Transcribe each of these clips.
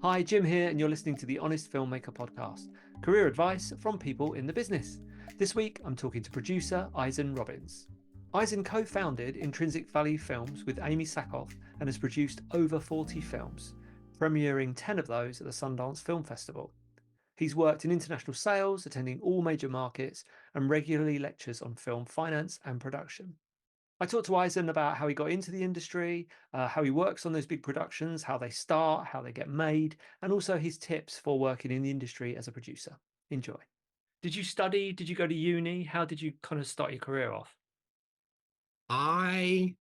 Hi, Jim here, and you're listening to the Honest Filmmaker podcast, career advice from people in the business. This week, I'm talking to producer Isen Robbins. Isen co-founded Intrinsic Value Films with Aimee Schoof and has produced over 40 films, premiering 10 of those at the Sundance Film Festival. He's worked in international sales, attending all major markets, and regularly lectures on film finance and production. I talked to Isen about how he got into the industry, how he works on those big productions, how they start, how they get made, and also his tips for working in the industry as a producer. Enjoy. Did you study? Did you go to uni? How did you kind of start your career off? I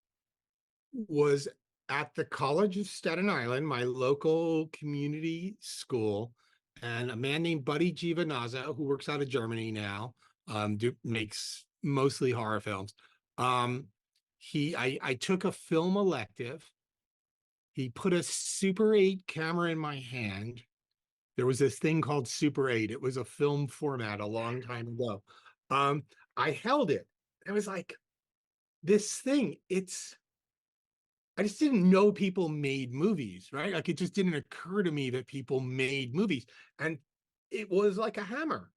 was at the College of Staten Island, my local community school, and a man named Buddy Giovanazzo, who works out of Germany now, makes mostly horror films. I took a film elective. He put a Super 8 camera in my hand. There was this thing called Super 8. It was a film format a long time ago. I held it. It was like, this thing, I just didn't know people made movies, right? Like, it just didn't occur to me that people made movies. And it was like a hammer,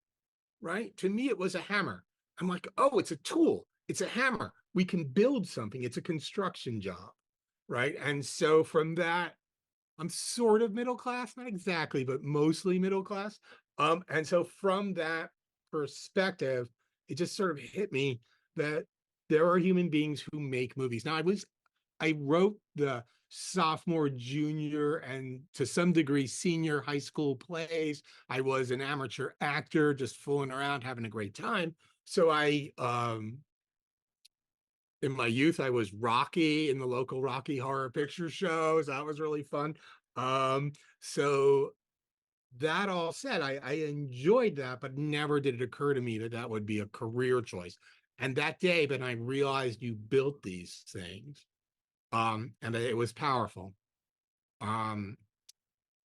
right? To me, it was a hammer. I'm like, oh, it's a tool. It's a hammer. We can build something. It's a construction job, right? And so from that, I'm sort of middle class, not exactly, but mostly middle class. And so from that perspective, it just sort of hit me that there are human beings who make movies. Now, I wrote the sophomore, junior, and to some degree senior high school plays. I was an amateur actor, just fooling around, having a great time. So in my youth, I was Rocky in the local Rocky Horror Picture Shows. That was really fun. So that all said, I enjoyed that, but never did it occur to me that that would be a career choice. And that day, when I realized you built these things, and it was powerful, um,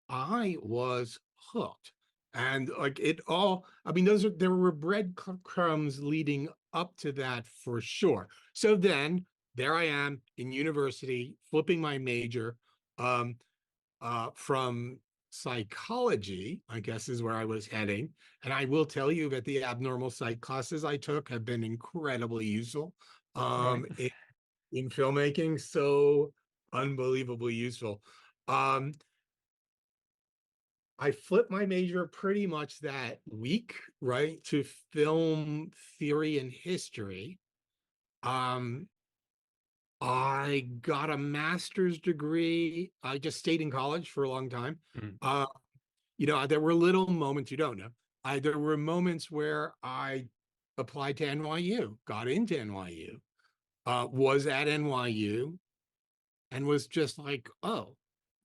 I was hooked. And like it all, I mean, there were breadcrumbs leading up to that for sure. So then there I am in university, flipping my major, um, from psychology, I guess is where I was heading. And I will tell you that the abnormal psych classes I took have been incredibly useful Right. in filmmaking. So unbelievably useful. Um, I flipped my major pretty much that week, right, to film theory and history. Um, I got a master's degree. I just stayed in college for a long time. Mm. Uh, there were little moments you don't know. There were moments where I applied to NYU, got into NYU, was at NYU, and was just like, oh,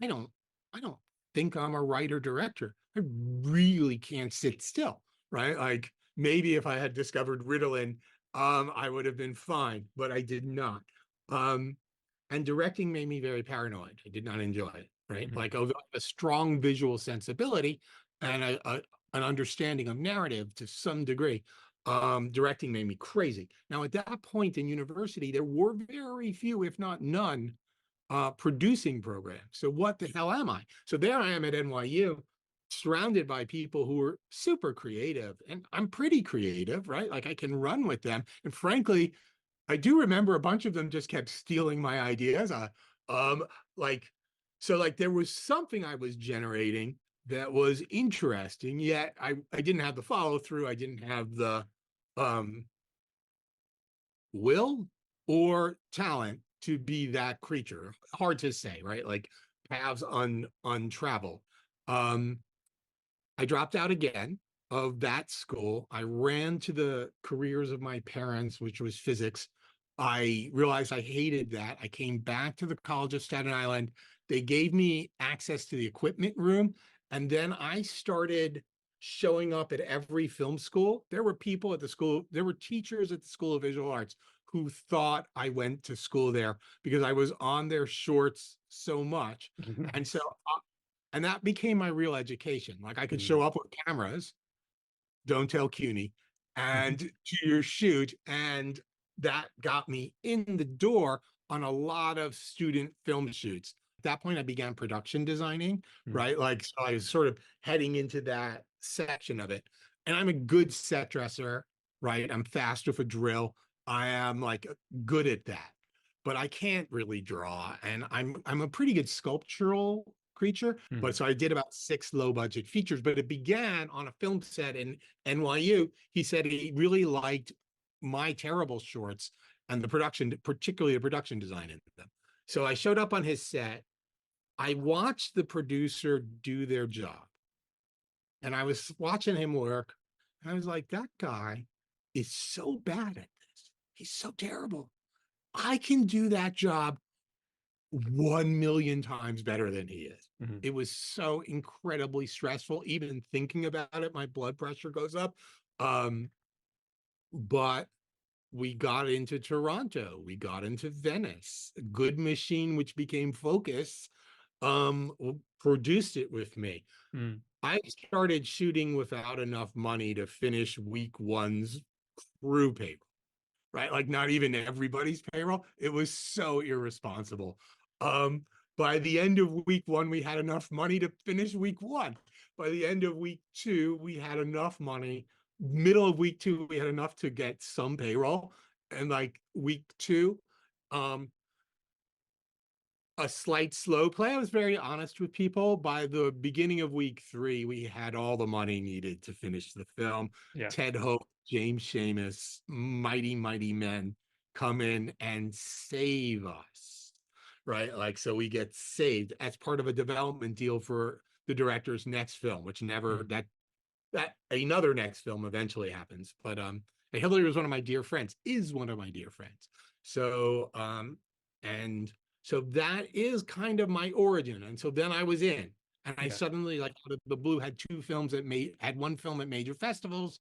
I don't, I don't think I'm a writer director. I really can't sit still, right? Like maybe if I had discovered Ritalin, I would have been fine, but I did not. Um, and directing made me very paranoid. I did not enjoy it, right? Mm. Like although I have a strong visual sensibility and an understanding of narrative to some degree, directing made me crazy. Now, at that point in university, there were very few, if not none, producing programs. So what the hell am I? So there I am at NYU, surrounded by people who are super creative, and I'm pretty creative, right? Like I can run with them. And frankly, I do remember a bunch of them just kept stealing my ideas. Um, like, like there was something I was generating that was interesting, yet I didn't have the follow through. I didn't have the um, will or talent to be that creature. Hard to say, right? Like paths untraveled. Um, I dropped out again of that school. I ran to the careers of my parents, which was physics. I realized I hated that. I came back to the College of Staten Island. They gave me access to the equipment room. And then I started showing up at every film school. There were people at the school, there were teachers at the School of Visual Arts who thought I went to school there because I was on their shorts so much. And so and that became my real education. Like I could show Mm. up with cameras, don't tell CUNY, Mhm. and to your shoot. And that got me in the door on a lot of student film shoots. that point I began production designing, Mm. right? Like, so I was sort of heading into that section of it. And I'm a good set dresser, right? I'm fast with a drill. I am like good at that, but I can't really draw. And I'm a pretty good sculptural creature. Mm. But so I did about 6 low budget features, but it began on a film set in NYU. He said he really liked my terrible shorts and the production, particularly the production design in them. So I showed up on his set. I watched the producer do their job, and I was watching him work. And I was like, that guy is so bad at this. He's so terrible. I can do that job 1 million times better than he is. Mm. It was so incredibly stressful. Even thinking about it, my blood pressure goes up. But we got into Toronto, we got into Venice. Good Machine, which became Focus, produced it with me. Mm. I started shooting without enough money to finish week one's crew payroll, right? Like not even everybody's payroll. It was so irresponsible. By the end of week one, we had enough money to finish week one. By the end of week two, we had enough money. Middle of week two, we had enough to get some payroll. And like week two, um, a slight slow play. I was very honest with people. By the beginning of week three, we had all the money needed to finish the film. Yeah. Ted Hope, James Seamus, mighty, mighty men come in and save us, right? Like, so we get saved as part of a development deal for the director's next film, which never, Mm. that another next film eventually happens. But Hillary was one of my dear friends, is one of my dear friends. So and so that is kind of my origin. And so then I was in, and I Yeah. suddenly, like out of the blue, had 2 films that had 1 film at major festivals.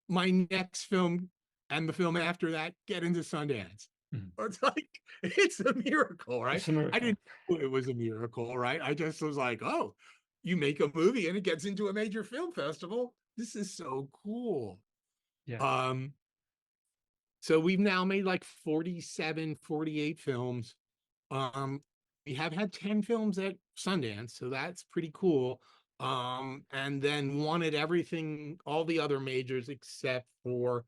My next film and the film after that get into Sundance. Mm. It's like, it's a miracle, right? It's a I miracle. didn't know it was a miracle, right? I just was like, oh, you make a movie and it gets into a major film festival. This is so cool. Yeah. So we've now made like 47, 48 films. Um, we have had 10 films at Sundance, so that's pretty cool. And then won at everything, all the other majors except for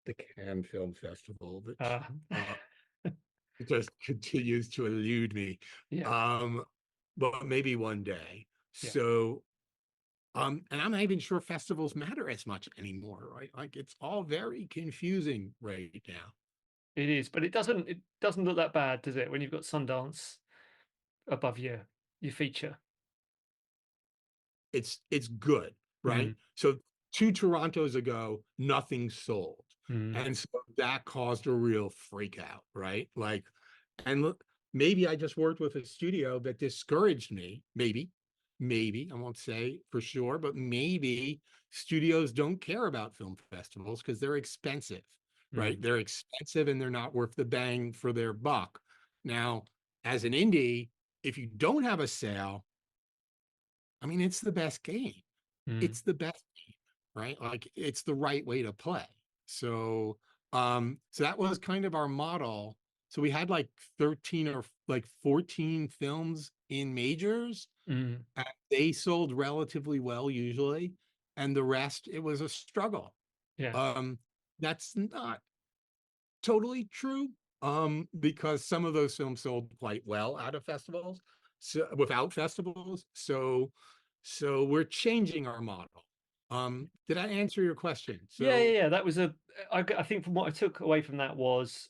the Cannes Film Festival, which Uh, just continues to elude me. yeah. Um, but maybe one day. Yeah. So, and I'm not even sure festivals matter as much anymore, right? Like it's all very confusing right now. It is, but it doesn't look that bad, does it? When you've got Sundance above your feature. It's good, right? Mm. So 2 Torontos ago, nothing sold. Mm. And so that caused a real freak out, right? Like, and look, maybe I just worked with a studio that discouraged me. Maybe, I won't say for sure, but maybe studios don't care about film festivals because they're expensive, right? Mm. They're expensive and they're not worth the bang for their buck. Now, as an indie, if you don't have a sale, I mean, it's the best game. Mm. It's the best game, right? Like it's the right way to play. So, so that was kind of our model. So we had like 13 or like 14 films in majors. Mm. And they sold relatively well usually, and the rest it was a struggle. Yeah. That's not totally true, because some of those films sold quite well out of festivals, so without festivals. So we're changing our model. Did I answer your question? Yeah, yeah, So yeah. That was I think from what I took away from that was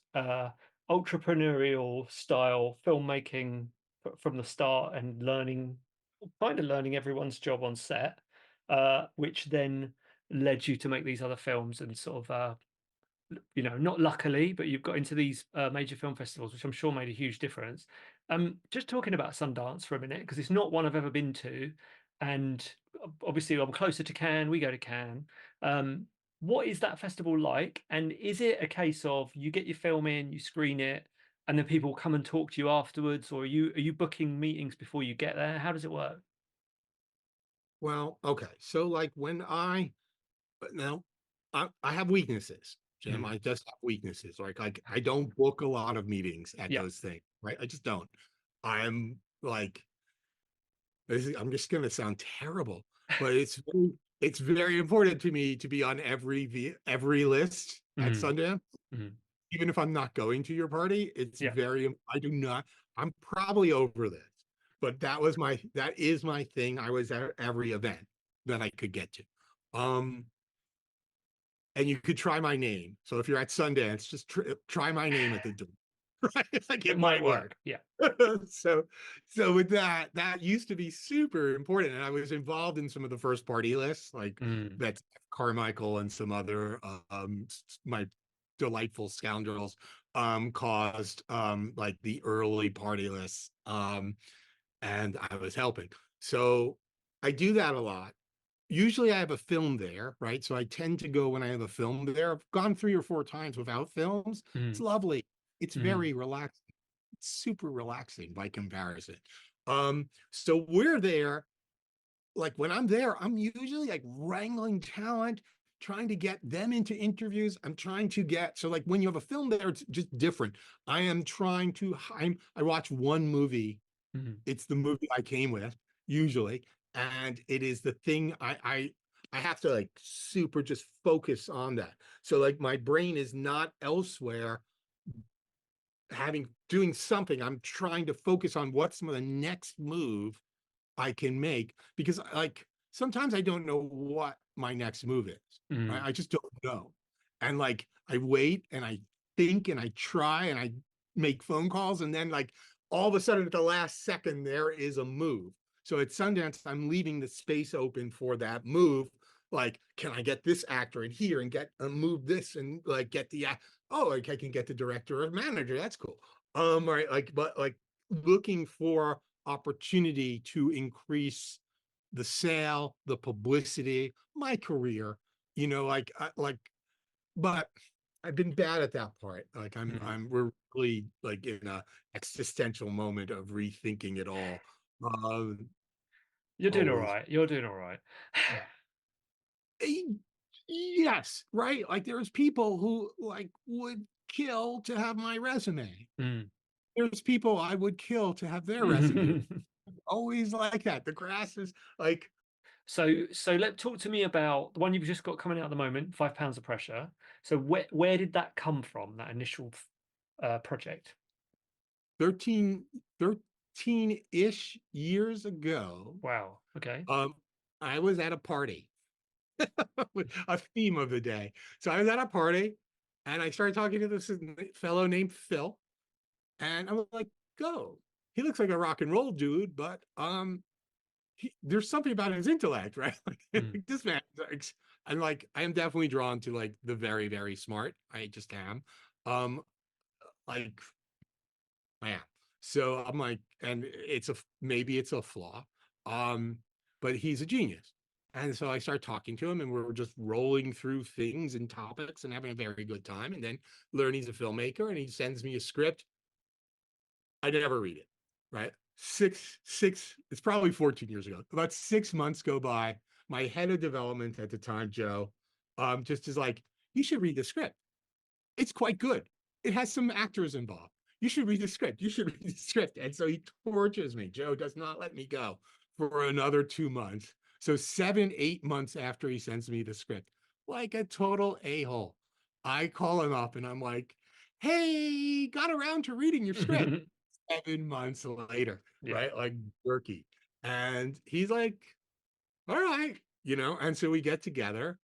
entrepreneurial style filmmaking from the start and kind of learning everyone's job on set, which then led you to make these other films and sort of not luckily, but you've got into these major film festivals, which I'm sure made a huge difference. Just talking about Sundance for a minute, because it's not one I've ever been to, and obviously I'm closer to Cannes. We go to Cannes. What is that festival like? And is it a case of you get your film in, you screen it, and then people come and talk to you afterwards, or are you booking meetings before you get there? How does it work? well, okay. So like but now I have weaknesses, Jim. Mm. I just have weaknesses. Like I don't book a lot of meetings at Yeah. those things, right? I just don't. I'm like, I'm just going to sound terrible, but it's very important to me to be on every list at Mm, Sundance. mm, Even if I'm not going to your party, it's yeah. very, I do not, I'm probably over this, but that is my thing. I was at every event that I could get to. Um, and you could try my name. So if you're at Sundance, just try my name at the door. Right? Like It it might might work. work. Yeah. so so with that used to be super important, and I was involved in some of the first party lists, like Mm, that's Carmichael and some other my delightful scoundrels caused like the early party lists, and I was helping. So I do that a lot. Usually I have a film there, right? So I tend to go when I have a film there. I've gone 3 or 4 times without films. It's mm, lovely. It's mm, very relaxing. It's super relaxing by comparison. So we're there. Like when I'm there, I'm usually like wrangling talent, trying to get them into interviews. I'm trying to get, so like when you have a film there, it's just different. I am trying to, I watch one movie. mm, It's the movie I came with usually, and it is the thing I have to like super just focus on that. So like my brain is not elsewhere doing something. I'm trying to focus on what's the next move I can make, because like sometimes I don't know what my next move is. mm, I just don't know. And like I wait and I think and I try and I make phone calls, and then like all of a sudden at the last second there is a move. So at Sundance, I'm leaving the space open for that move. Like, can I get this actor in here and get move this and like get the oh, like I can get the director or manager. That's cool. Right, like, but like looking for opportunity to increase the sale, the publicity, my career, but I've been bad at that part. Like mm. we're really like in a existential moment of rethinking it all. Um, You're doing all always. right. You're doing all right. Eh, Yes, right. Like there's people who like would kill to have my resume. Mm. There's people I would kill to have their resume. Always like that. The grass is like So let talk to me about the one you've just got coming out at the moment, £5 of Pressure. So where did that come from, that initial project? 13, 13-ish years ago. Wow. Okay. Um, I was at a party, a theme of the day. So I was at a party and I started talking to this fellow named Phil, and I was like, go. He looks like a rock and roll dude, but there's something about his intellect, right? Like Mm. this man, I'm like, I am definitely drawn to like the very, very smart. I just am. Um, like Man. So I'm like, and maybe it's a flaw, um, but he's a genius. And so I start talking to him, and we're just rolling through things and topics and having a very good time. And then learn he's a filmmaker, and he sends me a script. I never read it, right? It's probably 14 years ago. About 6 months go by. My head of development at the time, Joe, just is like, you should read the script. It's quite good. It has some actors involved. You should read the script. You should read the script. And so he tortures me. Joe does not let me go for another 2 months. So 7, 8 months after he sends me the script, like a total a-hole, I call him up and I'm like, hey, got around to reading your script. 7 months later, Yeah. right? Like jerky. And he's like, all right, and so we get together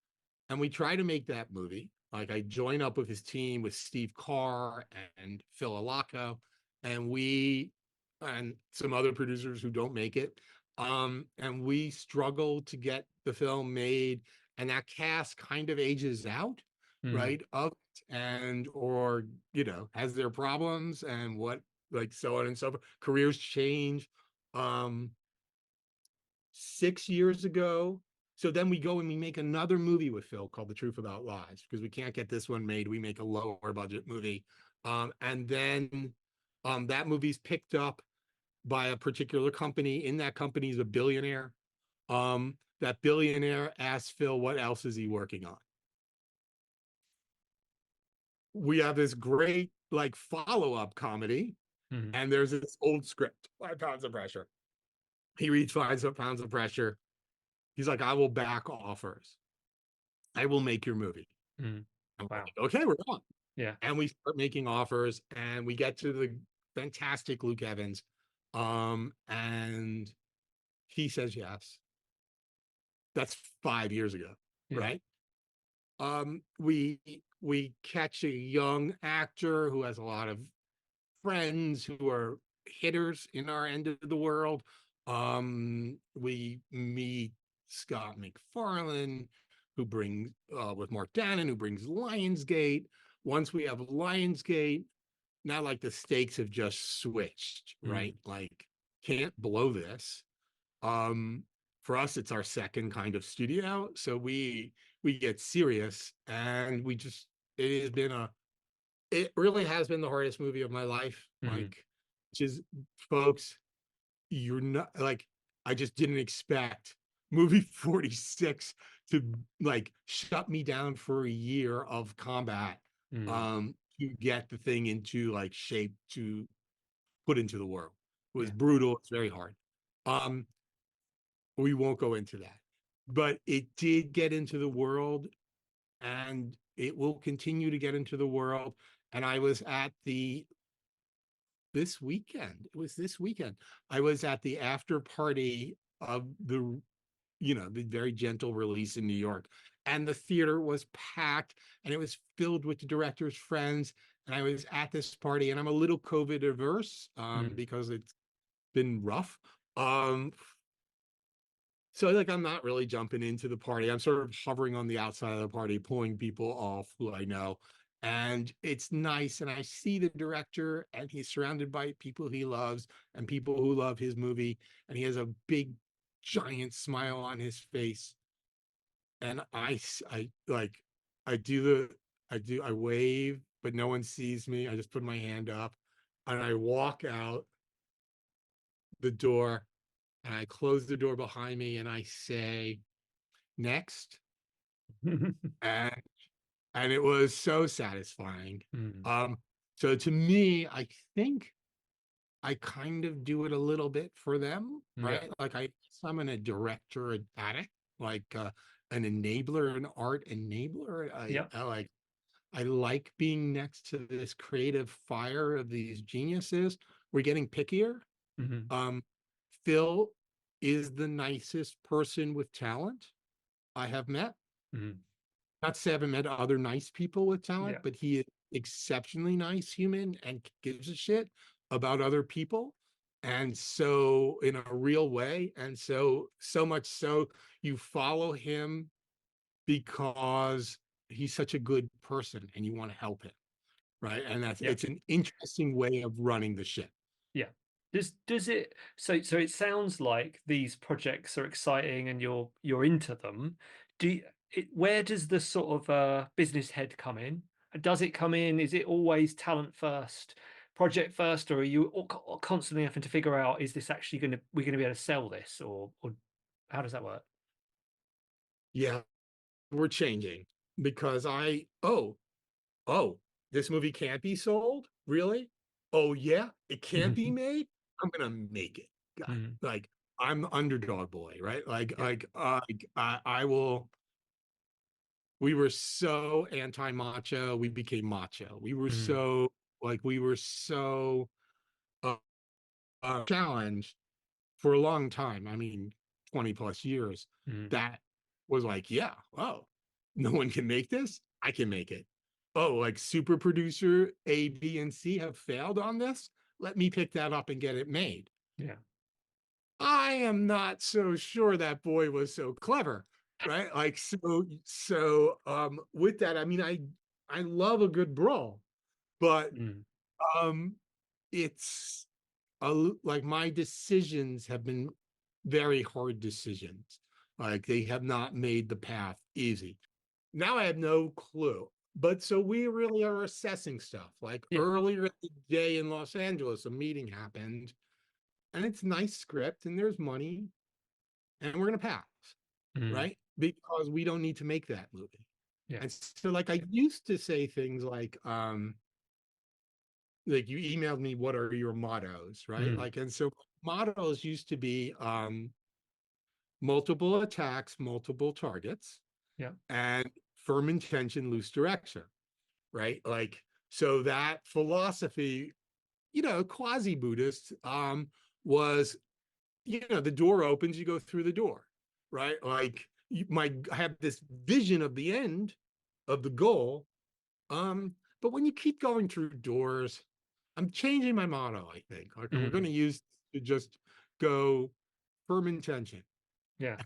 and we try to make that movie. Like I join up with his team with Steve Carr and Phil Alaco, and some other producers who don't make it. And we struggle to get the film made, and that cast kind of ages out, Mm. right? Or has their problems and what, like, so on and so forth. Careers change. Um, 6 years ago. So then we go and we make another movie with Phil called The Truth About Lies, because we can't get this one made. We make a lower budget movie. And then that movie's picked up by a particular company. In that company is a billionaire. That billionaire asks Phil, what else is he working on? We have this great like follow-up comedy Mm. And there's this old script, 5 pounds of pressure. He reads 5 pounds of pressure. He's like, I will back offers. I will make your movie. Mm. I'm Wow. like, okay, we're on. Yeah. And we start making offers, and we get to the fantastic Luke Evans. And he says yes. That's 5 years ago, Yeah. right? We catch a young actor who has a lot of friends who are hitters in our end of the world. We meet Scott McFarlane, who brings with Mark Dannon, who brings Lionsgate. Once we have Lionsgate, now like the stakes have just switched, Mm. right? Like, can't blow this. Um, for us, it's our second kind of studio, so we get serious, and we just it really has been the hardest movie of my life. Mm. Like, just folks, you're not like, I just didn't expect movie 46 to like shut me down for a year of combat Mm. to get the thing into like shape to put into the world. It was Yeah. brutal, it's very hard. Um, we won't go into that. But it did get into the world, and it will continue to get into the world. And I was at the this weekend. It was this weekend. I was at the after party of the very gentle release in New York. And the theater was packed, and it was filled with the director's friends. And I was at this party, and I'm a little COVID averse Mm. because it's been rough. So like, I'm not really jumping into the party. I'm sort of hovering on the outside of the party, pulling people off who I know. And it's nice. And I see the director, and he's surrounded by people he loves and people who love his movie. And he has a big, giant smile on his face. And I like, I wave, but no one sees me. I just put my hand up, and I walk out the door, and I close the door behind me, and I say, next. and and it was so satisfying. Mm. um so to me, I think I kind of do it a little bit for them, Yeah. right? Like, I'm a director addict, like an enabler, an art enabler. Yeah. I like being next to this creative fire of these geniuses. We're getting pickier. Mm. um Phil is the nicest person with talent I have met. Mm. Not to say I haven't met other nice people with talent, Yeah. but he is exceptionally nice human and gives a shit about other people. And so, in a real way. And so much so, you follow him because he's such a good person and you want to help him. Right. And Yeah. it's an interesting way of running the ship. Yeah. Does it so it sounds like these projects are exciting and you're into them. Where does the sort of business head come in? Does it come in? Is it always talent first, project first, or are you constantly having to figure out, is this actually we're going to be able to sell this, or how does that work? Yeah, we're changing because oh, this movie can't be sold? Really? Oh yeah, it can't be made? I'm gonna make it. God, Mm. like, I'm the underdog boy, right? Yeah. I will. We were so anti-macho, we became macho. Mm. We were so uh, challenged for a long time. I mean, 20 plus years. Mm. That was like, yeah, oh, no one can make this. I can make it. Oh, like super producer A, B, and C have failed on this. Let me pick that up and get it made. Yeah. I am not so sure that boy was so clever, right? Like, with that, I mean, I love a good brawl, but Mm. um it's like, my decisions have been very hard decisions. Like, they have not made the path easy. Now I have no clue. But so we really are assessing stuff. Like, Yeah. earlier today in Los Angeles, a meeting happened, and it's nice script, and there's money, and we're gonna pass, Mm. right? Because we don't need to make that movie. Yeah. And so, like, I used to say things like, like you emailed me, what are your mottos, right? Mm. Like, and so mottos used to be multiple attacks, multiple targets, Yeah. and firm intention, loose direction, right? Like, so that philosophy, quasi-Buddhist, was, the door opens, you go through the door, right? Like I have this vision of the end of the goal. But when you keep going through doors, I'm changing my motto, I think. Like we're going Mm. to use to just go firm intention. Yeah.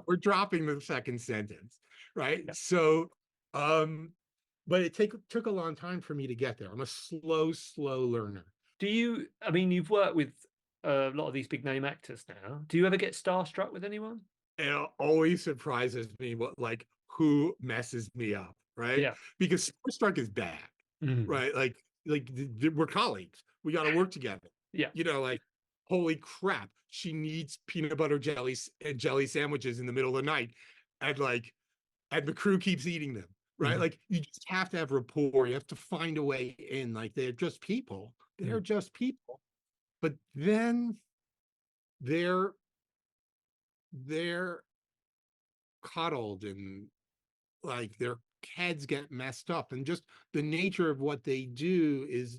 We're dropping the second sentence, right? Yeah. So, but it took a long time for me to get there. I'm a slow learner. I mean, you've worked with a lot of these big name actors now. Do you ever get starstruck with anyone? It always surprises me who messes me up, right? Yeah. Because starstruck is bad, Mm. right? Like we're colleagues. We got to work together. Yeah. Like, holy crap, she needs peanut butter jelly sandwiches in the middle of the night, and the crew keeps eating them, right? Mm. Like you just have to have rapport. You have to find a way in. Like they're just people. They're Mm. just people. But then they're they're coddled, and like their heads get messed up, and just the nature of what they do is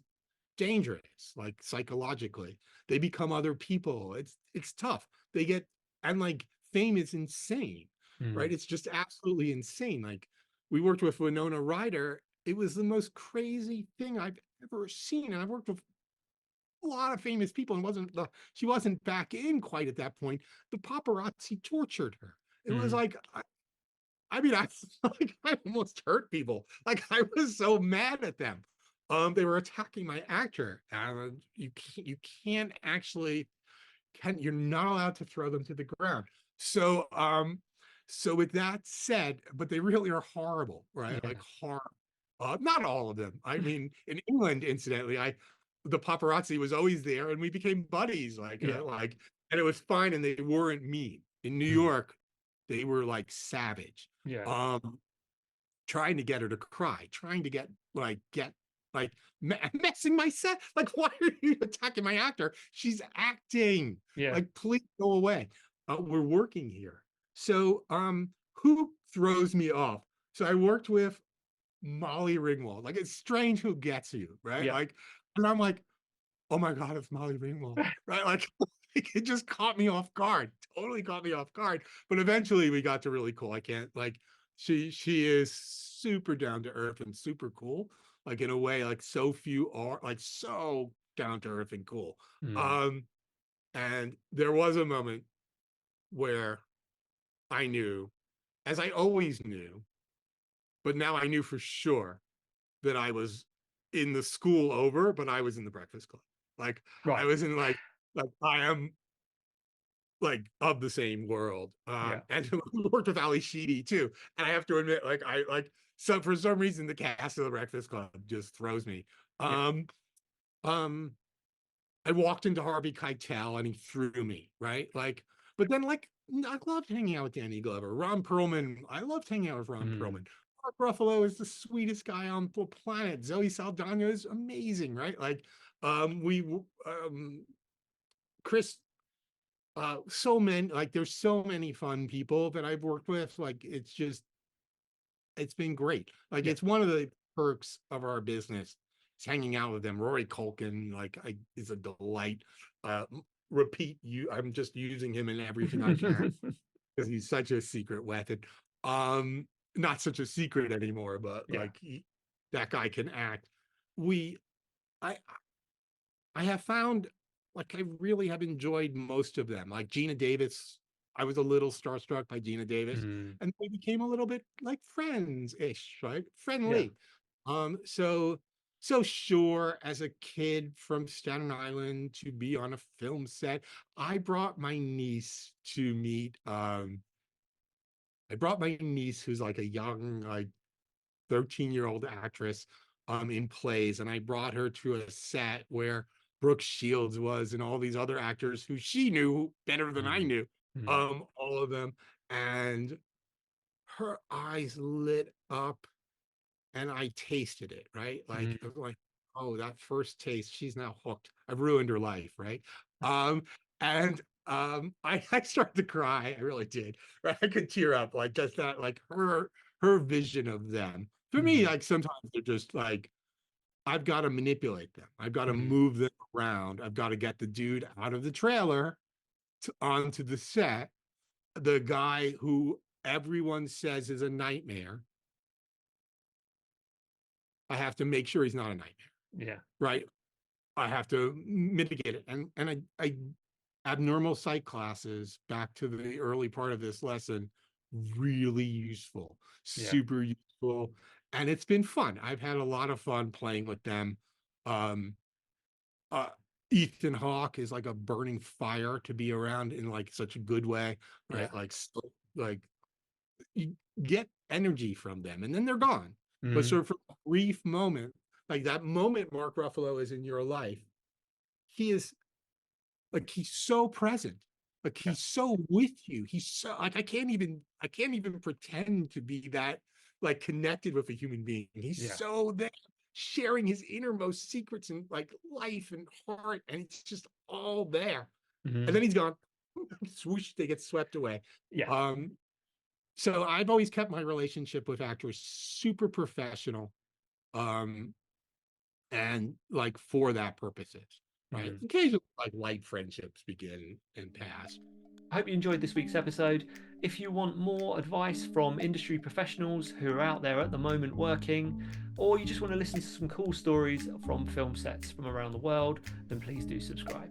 dangerous, like psychologically. They become other people. It's tough. They get, and like fame is insane, right? Mm. It's just absolutely insane. Like we worked with Winona Ryder. It was the most crazy thing I've ever seen. And I've worked with a lot of famous people, and she wasn't back in quite at that point. The paparazzi tortured her. It was Mm. like, I mean, I almost hurt people. Like I was so mad at them. They were attacking my actor. You can't actually you're not allowed to throw them to the ground. So with that said, but they really are horrible, right? Like Yeah. horrible. Not all of them. I mean, in England, incidentally, the paparazzi was always there, and we became buddies. Yeah. And it was fine, and they weren't mean. In New Mm. York, they were like savage. Yeah. Um, Trying to get her to cry, trying to get like messing my set. Like, why are you attacking my actor? She's acting. Yeah. Like, please go away. We're working here. So, who throws me off? So I worked with Molly Ringwald. Like, it's strange who gets you, right? Yeah. Like, and I'm like, oh my God, it's Molly Ringwald, right? Like, it just caught me off guard, totally caught me off guard. But eventually we got to really cool. I can't like, she is super down to earth and super cool, like in a way, like so few are like so down to earth and cool. Mm. Um, and there was a moment where I knew, as I always knew, but now I knew for sure that I was in the school over, but I was in the Breakfast Club. Like I Right. was in like I am like of the same world. Yeah. And we worked with Ali Sheedy too. And I have to admit, like I like so for some reason the cast of the Breakfast Club just throws me. Yeah. Um, um, I walked into Harvey Keitel and he threw me, right? Like, but then like I loved hanging out with Danny Glover. Ron Perlman, I loved hanging out with Ron Mm. Perlman. Mark Ruffalo is the sweetest guy on the planet. Zoe Saldana is amazing, right? Like, we Chris, so many, like there's so many fun people that I've worked with. Like it's been great. Like Yeah. it's one of the perks of our business. It's hanging out with them. Rory Culkin, is a delight. Uh, Repeat you. I'm just using him in everything I can because he's such a secret weapon. Not such a secret anymore, but Yeah. that guy can act. We, I, I have found like I really have enjoyed most of them. Like Gina Davis, I was a little starstruck by Gina Davis, Mm. and we became a little bit like friends-ish, right? Yeah. Friendly. So sure, as a kid from Staten Island to be on a film set, I brought my niece to meet. I brought my niece, who's like a young, like 13-year-old actress in plays, and I brought her to a set where Brooke Shields was and all these other actors who she knew better than I Mm. knew, Mm. all of them. And her eyes lit up and I tasted it, right? Like Mm. I was like, oh, that first taste, she's now hooked. I've ruined her life, right? Um, and I started to cry. I really did. Right? I could tear up like just that, like her vision of them. For me, Mm, like sometimes they're just like, I've got to manipulate them. I've got to mm, move them around. I've got to get the dude out of the trailer onto the set. The guy who everyone says is a nightmare, I have to make sure he's not a nightmare, yeah, right? I have to mitigate it. And I abnormal psych classes, back to the early part of this lesson, really useful, yeah, super useful. And it's been fun. I've had a lot of fun playing with them. Um, uh, Ethan Hawke is like a burning fire to be around in like such a good way, yeah. right? Like, so, like you get energy from them and then they're gone. But Mm, so for a brief moment, like that moment Mark Ruffalo is in your life, he is like, he's so present, like yeah. he's so with you, he's so like, I can't even pretend to be that like connected with a human being. He's Yeah. so there, sharing his innermost secrets and like life and heart, and it's just all there. And Mm, then he's gone. Swoosh, they get swept away. yeah. um so I've always kept my relationship with actors super professional, um and like for that purposes, right? Mm. Occasionally like light friendships begin and pass. I hope you enjoyed this week's episode. If you want more advice from industry professionals who are out there at the moment working, or you just want to listen to some cool stories from film sets from around the world, then please do subscribe.